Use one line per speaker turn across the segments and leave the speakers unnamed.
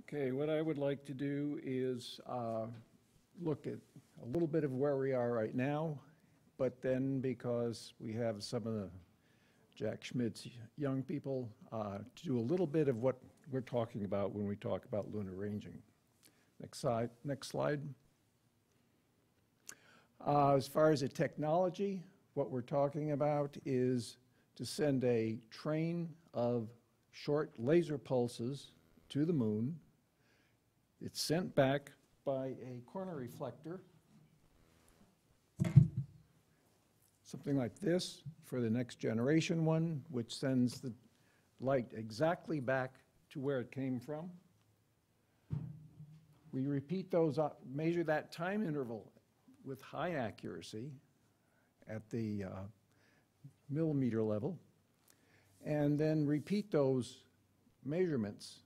Okay, what I would like to do is look at a little bit of where we are right now, but then because we have some of the Jack Schmidt's young people, to do a little bit of what we're talking about when we talk about lunar ranging. Next slide. As far as the technology, what we're talking about is to send a train of short laser pulses to the moon. It's sent back by a corner reflector, something like this for the next generation one, which sends the light exactly back to where it came from. We repeat those, measure that time interval with high accuracy at the millimeter level, and then repeat those measurements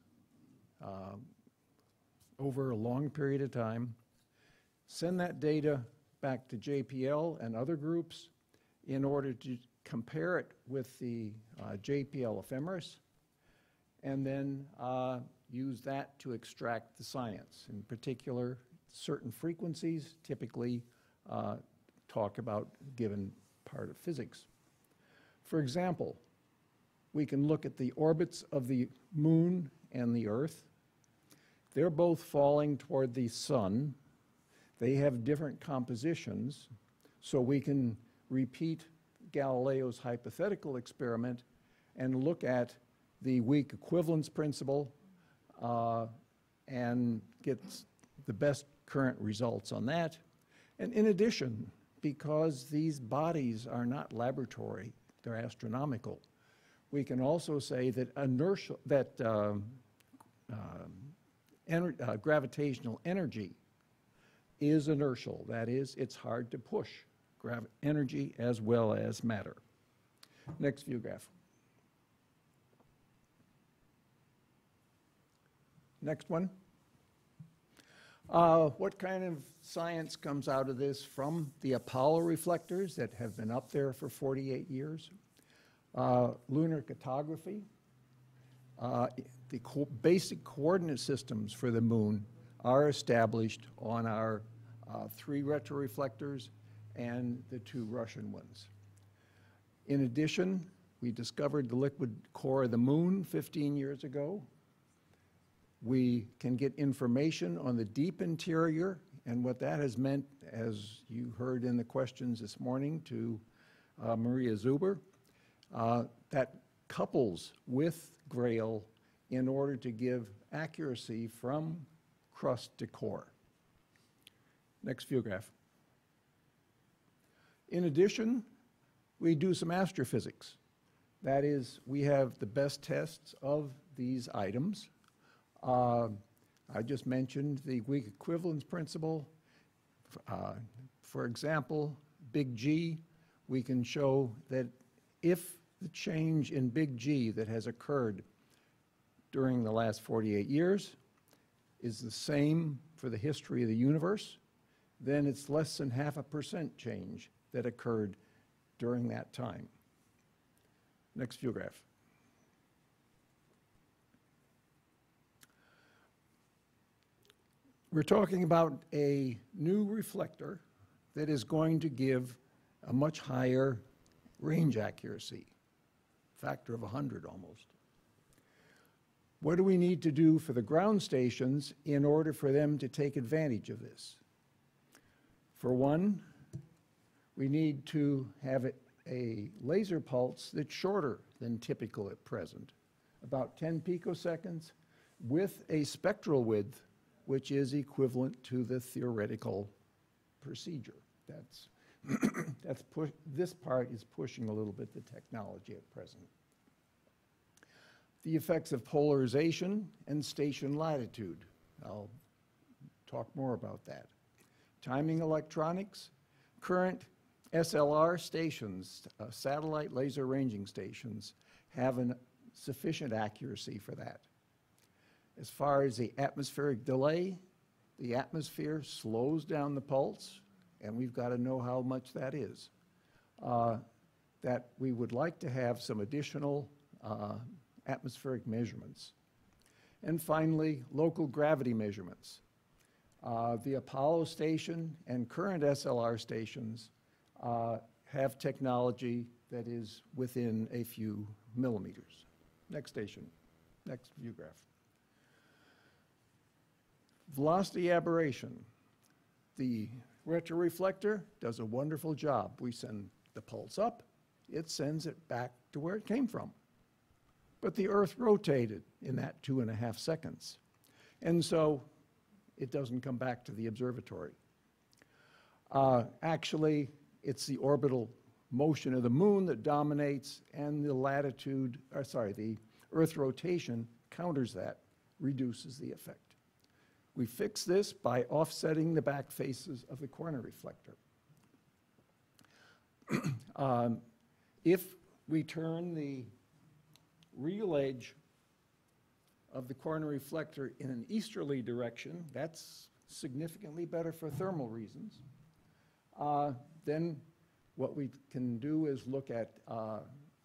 over a long period of time, send that data back to JPL and other groups in order to compare it with the JPL ephemeris, and then use that to extract the science. In particular, certain frequencies typically talk about a given part of physics. For example, we can look at the orbits of the moon and the Earth. They're both falling toward the sun. They have different compositions, so we can repeat Galileo's hypothetical experiment and look at the weak equivalence principle and get the best current results on that. And in addition, because these bodies are not laboratory, they're astronomical, we can also say that gravitational energy is inertial. That is, it's hard to push energy as well as matter. Next view graph. Next one. What kind of science comes out of this from the Apollo reflectors that have been up there for 48 years? Lunar cartography. The basic coordinate systems for the moon are established on our 3 retroreflectors and the 2 Russian ones. In addition, we discovered the liquid core of the moon 15 years ago. We can get information on the deep interior, and what that has meant, as you heard in the questions this morning to Maria Zuber, that couples with GRAIL in order to give accuracy from crust to core. Next view graph. In addition, we do some astrophysics. That is, we have the best tests of these items. I just mentioned the weak equivalence principle. For example, big G, we can show that if the change in big G that has occurred during the last 48 years is the same for the history of the universe, then it's less than 0.5% change that occurred during that time. Next view graph. We're talking about a new reflector that is going to give a much higher range accuracy, factor of 100 almost. What do we need to do for the ground stations in order for them to take advantage of this? For one, we need to have a laser pulse that's shorter than typical at present, about 10 picoseconds, with a spectral width which is equivalent to the theoretical procedure. This part is pushing a little bit the technology at present. The effects of polarization and station latitude. I'll talk more about that. Timing electronics, current SLR stations, satellite laser ranging stations, have sufficient accuracy for that. As far as the atmospheric delay, the atmosphere slows down the pulse, and we've got to know how much that is. That we would like to have some additional atmospheric measurements. And finally, local gravity measurements. The Apollo station and current SLR stations have technology that is within a few millimeters. Next station, next view graph. Velocity aberration. The retroreflector does a wonderful job. We send the pulse up, it sends it back to where it came from. But the Earth rotated in that 2.5 seconds. And so it doesn't come back to the observatory. Actually, it's the orbital motion of the moon that dominates, and the the Earth rotation counters that, reduces the effect. We fix this by offsetting the back faces of the corner reflector. If we turn the real edge of the corner reflector in an easterly direction, that's significantly better for thermal reasons. Then what we can do is look at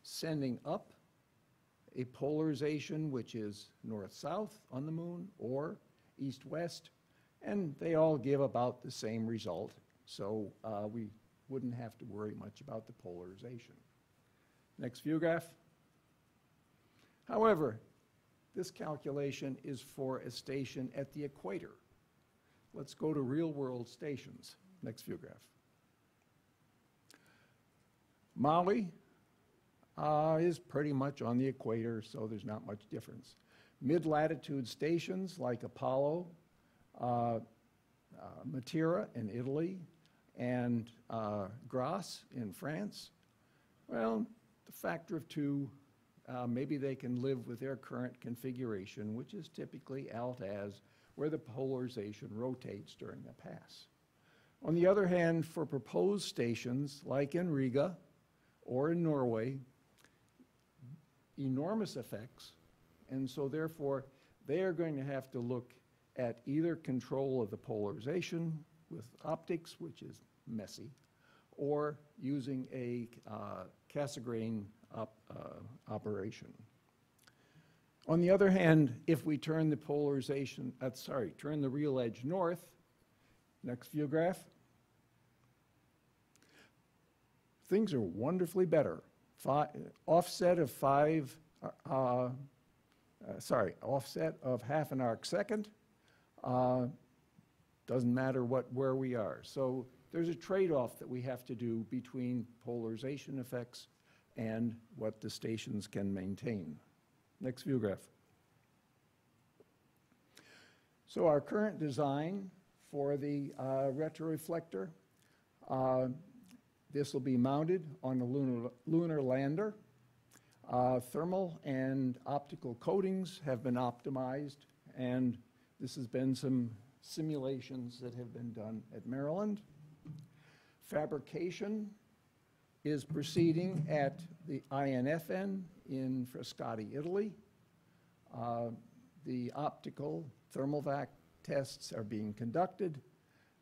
sending up a polarization which is north-south on the moon or east-west, and they all give about the same result, so we wouldn't have to worry much about the polarization. Next view graph. However, this calculation is for a station at the equator. Let's go to real-world stations. Next view graph. Mali is pretty much on the equator, so there's not much difference. Mid-latitude stations like Apollo, Matera in Italy, and Grasse in France, well, the factor of 2, maybe they can live with their current configuration, which is typically alt-az, where the polarization rotates during the pass. On the other hand, for proposed stations like in Riga or in Norway, enormous effects, and so therefore they are going to have to look at either control of the polarization with optics, which is messy, or using a Cassegrain operation. On the other hand, if we turn the polarization, turn the real edge north, next view graph, things are wonderfully better. Offset of half an arc second. Doesn't matter where we are. So there's a trade-off that we have to do between polarization effects and what the stations can maintain. Next view graph. So our current design for the retroreflector, this will be mounted on the lunar lander. Thermal and optical coatings have been optimized, and this has been some simulations that have been done at Maryland. Fabrication is proceeding at the INFN in Frascati, Italy. The optical thermal vac tests are being conducted,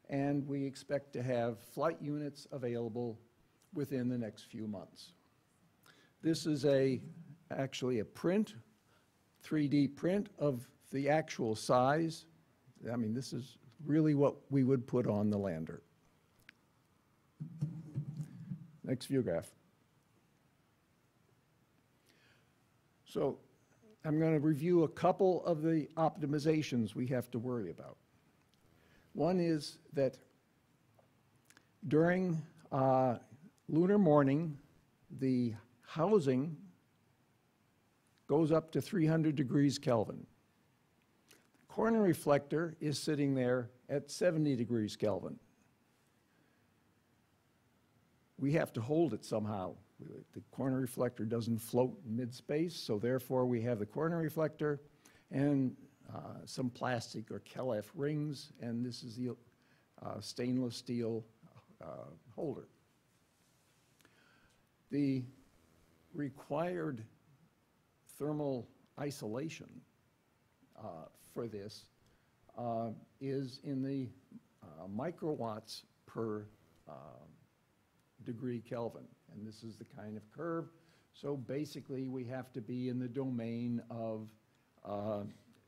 and we expect to have flight units available within the next few months. This is actually a print, 3D print of the actual size. I mean, this is really what we would put on the lander. Next view graph. So I'm going to review a couple of the optimizations we have to worry about. One is that during lunar morning, the housing goes up to 300 degrees Kelvin. The corner reflector is sitting there at 70 degrees Kelvin. We have to hold it somehow. The corner reflector doesn't float in mid-space, so therefore we have the corner reflector and some plastic or KLF rings, and this is the stainless steel holder. The required thermal isolation for this is in the microwatts per degree Kelvin, and this is the kind of curve. So basically we have to be in the domain of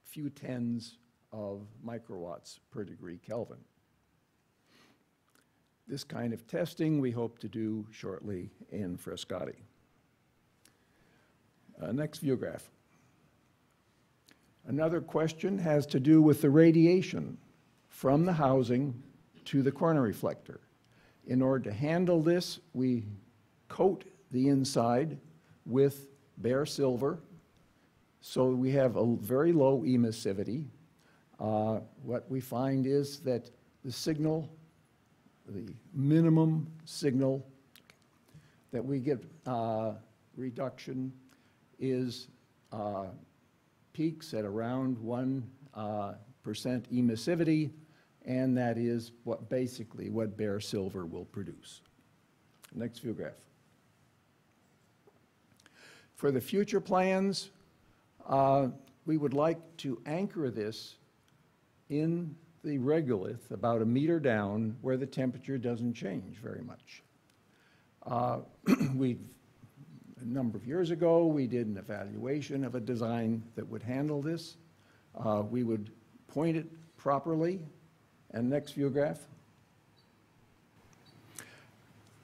few tens of microwatts per degree Kelvin. This kind of testing we hope to do shortly in Frascati. Next view graph. Another question has to do with the radiation from the housing to the corner reflector. In order to handle this, we coat the inside with bare silver, so we have a very low emissivity. What we find is that the signal, the minimum signal that we get reduction is peaks at around 1% emissivity, and that is what basically what bare silver will produce. Next view graph. For the future plans, we would like to anchor this in the regolith about 1 meter down where the temperature doesn't change very much. A number of years ago, we did an evaluation of a design that would handle this. We would point it properly. And next view graph.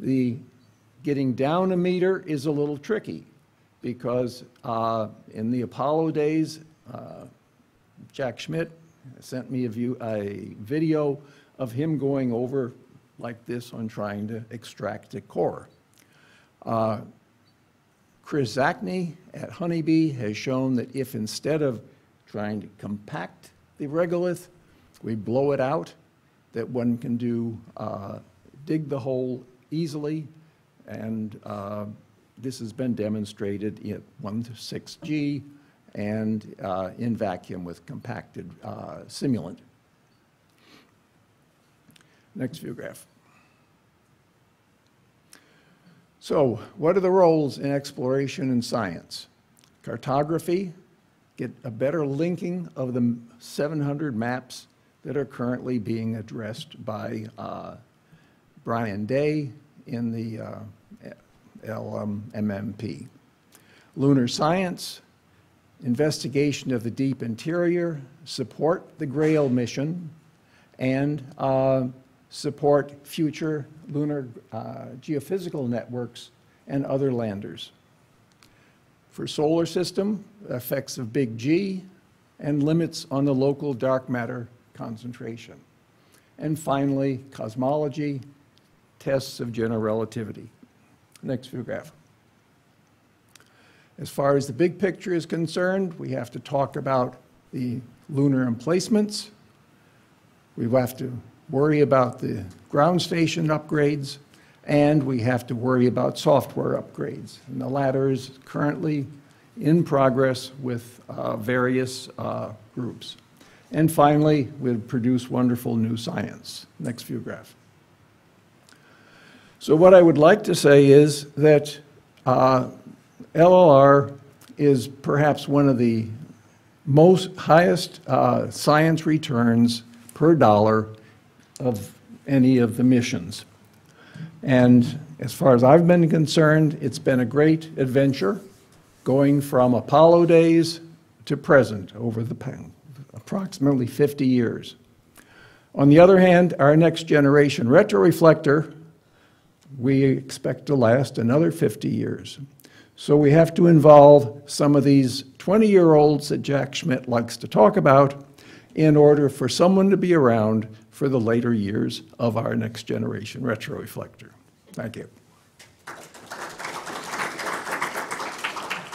The getting down 1 meter is a little tricky because in the Apollo days, Jack Schmidt sent me a video of him going over like this on trying to extract a core. Chris Zachney at Honeybee has shown that if instead of trying to compact the regolith, we blow it out, that one can dig the hole easily, and this has been demonstrated at 1 to 6 G and in vacuum with compacted simulant. Next view graph. So, what are the roles in exploration and science? Cartography, get a better linking of the 700 maps that are currently being addressed by Brian Day in the LMMP. Lunar science, investigation of the deep interior, support the GRAIL mission, and support future lunar geophysical networks and other landers. For solar system, effects of big G and limits on the local dark matter concentration. And finally, cosmology, tests of general relativity. Next view graph. As far as the big picture is concerned, we have to talk about the lunar emplacements. We have to worry about the ground station upgrades, and we have to worry about software upgrades. And the latter is currently in progress with various groups. And finally, we'll produce wonderful new science. Next view graph. So what I would like to say is that LLR is perhaps one of the highest science returns per dollar of any of the missions. And as far as I've been concerned, it's been a great adventure going from Apollo days to present over the approximately 50 years. On the other hand, our next generation retroreflector, we expect to last another 50 years. So we have to involve some of these 20-year-olds that Jack Schmidt likes to talk about in order for someone to be around for the later years of our next generation retroreflector. Thank you.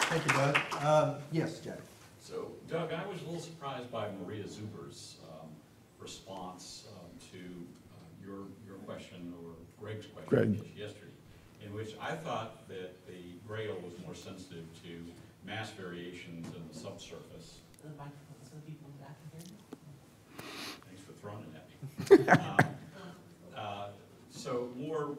Thank you, Doug. Yes, Jack.
So, Doug, I was a little surprised by Maria Zuber's response to your question, or Greg's question yesterday, in which I thought that the GRAIL was more sensitive to mass variations in the subsurface.
The microphone, so people back here.
Thanks for throwing it at me. So more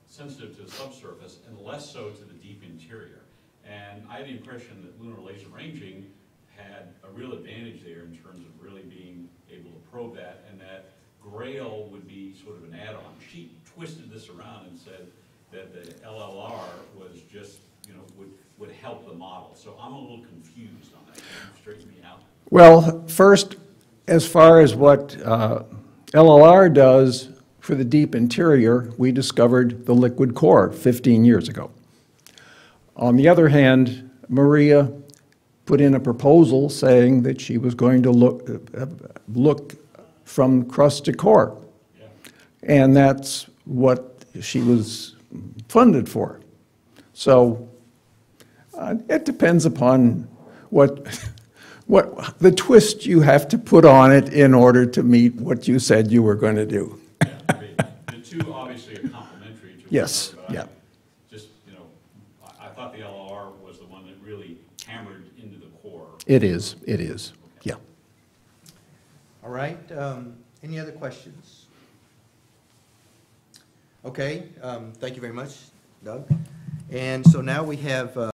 sensitive to the subsurface and less so to the deep interior. And I had the impression that lunar laser ranging had a real advantage there in terms of really being able to probe that, and that GRAIL would be sort of an add-on. She twisted this around and said that the LLR was just would help the model. So I'm a little confused on that. Can you straighten me out?
Well, first, as far as what LLR does for the deep interior, we discovered the liquid core 15 years ago. On the other hand, Maria put in a proposal saying that she was going to look from crust to core.
Yeah.
And that's what she was funded for. So it depends upon what the twist you have to put on it in order to meet what you said you were going to do.
Yeah, I mean, the two obviously are complementary to each
Yes,
other, but
yeah.
just, I thought the LLR was the one that really hammered into the core.
It is, yeah.
All right, any other questions? Okay, thank you very much, Doug. And so now we have